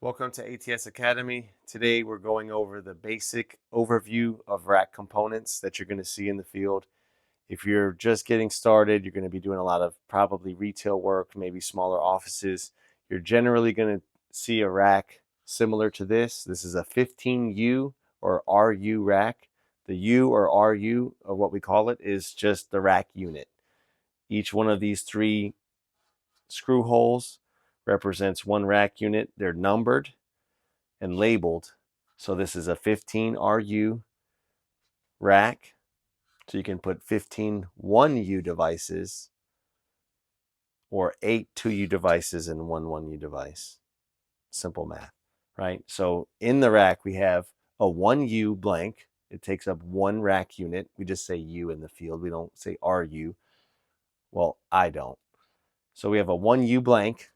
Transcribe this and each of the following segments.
Welcome to ATS Academy. Today we're going over the basic overview of rack components that you're going to see in the field. If you're just getting started, you're going to be doing a lot of probably retail work, maybe smaller offices. You're generally going to see a rack similar to this. This is a 15U or RU rack. The U or RU, or what we call it, is just the rack unit. Each one of these three screw holes represents one rack unit. They're numbered and labeled. So this is a 15 RU rack. So you can put 15 1U devices or 8 2U devices in one 1U device. Simple math, right? So in the rack, we have a 1U blank. It takes up one rack unit. We just say U in the field. We don't say RU. Well, I don't. So we have a 1U blank,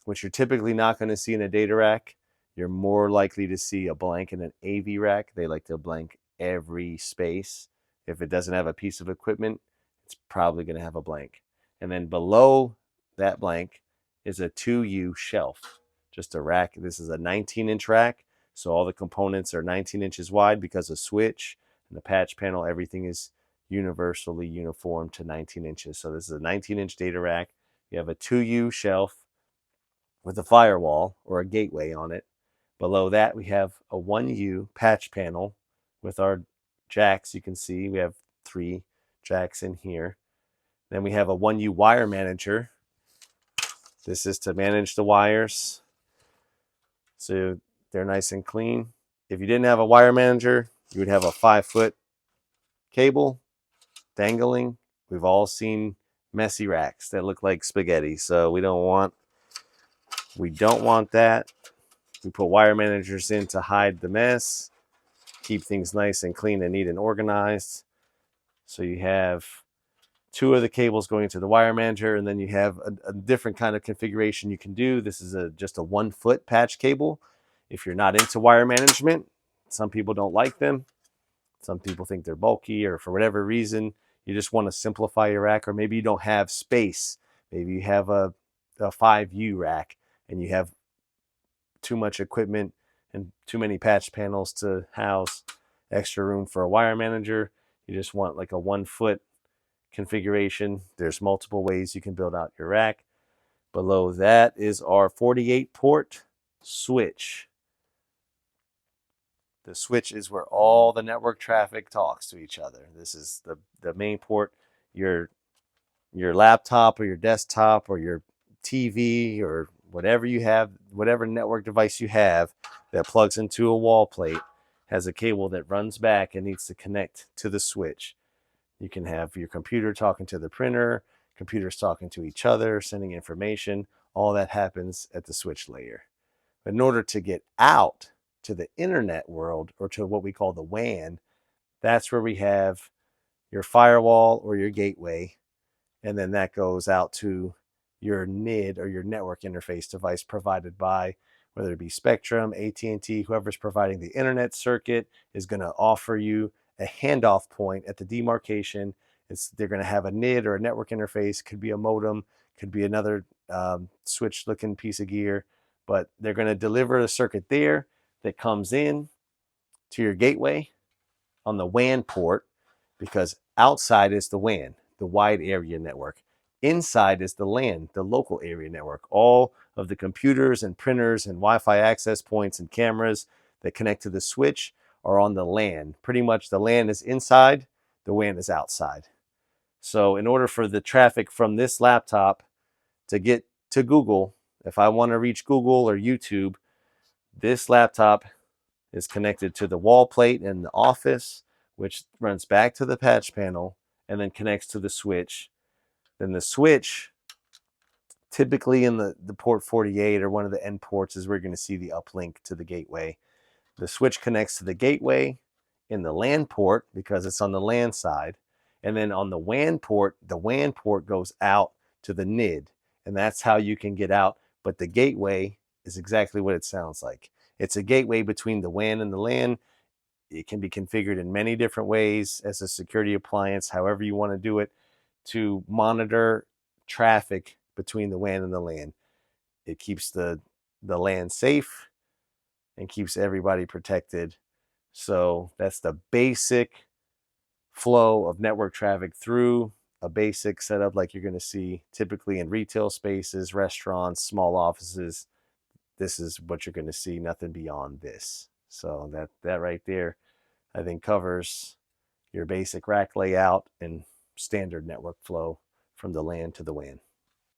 which you're typically not going to see in a data rack. You're more likely to see a blank in an AV rack. They like to blank every space. If it doesn't have a piece of equipment, it's probably going to have a blank. And then below that blank is a 2U shelf, just a rack. This is a 19-inch rack, so all the components are 19 inches wide because of switch and the patch panel. Everything is universally uniform to 19 inches. So this is a 19-inch data rack. You have a 2U shelf with a firewall or a gateway on it. Below that, we have a 1U patch panel with our jacks. You can see we have 3 jacks in here. Then we have a 1U wire manager. This is to manage the wires so they're nice and clean. If you didn't have a wire manager, you would have a 5-foot cable dangling. We've all seen messy racks that look like spaghetti, so we don't want that. We put wire managers in to hide the mess, keep things nice and clean and neat and organized. So you have 2 of the cables going to the wire manager, and then you have a different kind of configuration you can do. This is just a 1-foot patch cable. If you're not into wire management, some people don't like them. Some people think they're bulky, or for whatever reason, you just want to simplify your rack, or maybe you don't have space. Maybe you have a 5U rack and you have too much equipment and too many patch panels to house extra room for a wire manager. You just want like a 1-foot configuration. There's multiple ways you can build out your rack. Below that is our 48 port switch. The switch is where all the network traffic talks to each other. This is the main port. Your laptop or your desktop or your TV or whatever you have, whatever network device you have that plugs into a wall plate, has a cable that runs back and needs to connect to the switch. You can have your computer talking to the printer, computers talking to each other, sending information. All that happens at the switch layer. But in order to get out to the internet world, or to what we call the WAN, that's where we have your firewall or your gateway, and then that goes out to your NID or your network interface device provided by, whether it be Spectrum, AT&T, whoever's providing the internet circuit is going to offer you a handoff point at the demarcation. They're going to have a NID or a network interface. Could be a modem, could be another switch looking piece of gear, but they're going to deliver a circuit there that comes in to your gateway on the WAN port, because outside is the WAN, the wide area network. Inside is the LAN, the local area network. All of the computers and printers and Wi-Fi access points and cameras that connect to the switch are on the LAN. Pretty much the LAN is inside, the WAN is outside. So in order for the traffic from this laptop to get to Google, if I want to reach Google or YouTube, this laptop is connected to the wall plate in the office, which runs back to the patch panel and then connects to the switch. Then the switch, typically in the port 48 or one of the end ports, is where you're going to see the uplink to the gateway. The switch connects to the gateway in the LAN port because it's on the LAN side. And then on the WAN port goes out to the NID. And that's how you can get out. But the gateway is exactly what it sounds like. It's a gateway between the WAN and the LAN. It can be configured in many different ways as a security appliance, however you want to do it, to monitor traffic between the WAN and the LAN. It keeps the LAN safe. and keeps everybody protected. So that's the basic flow of network traffic through a basic setup like you're going to see typically in retail spaces, restaurants, small offices. This is what you're going to see, nothing beyond this. So that right there, I think, covers your basic rack layout and standard network flow from the LAN to the WAN.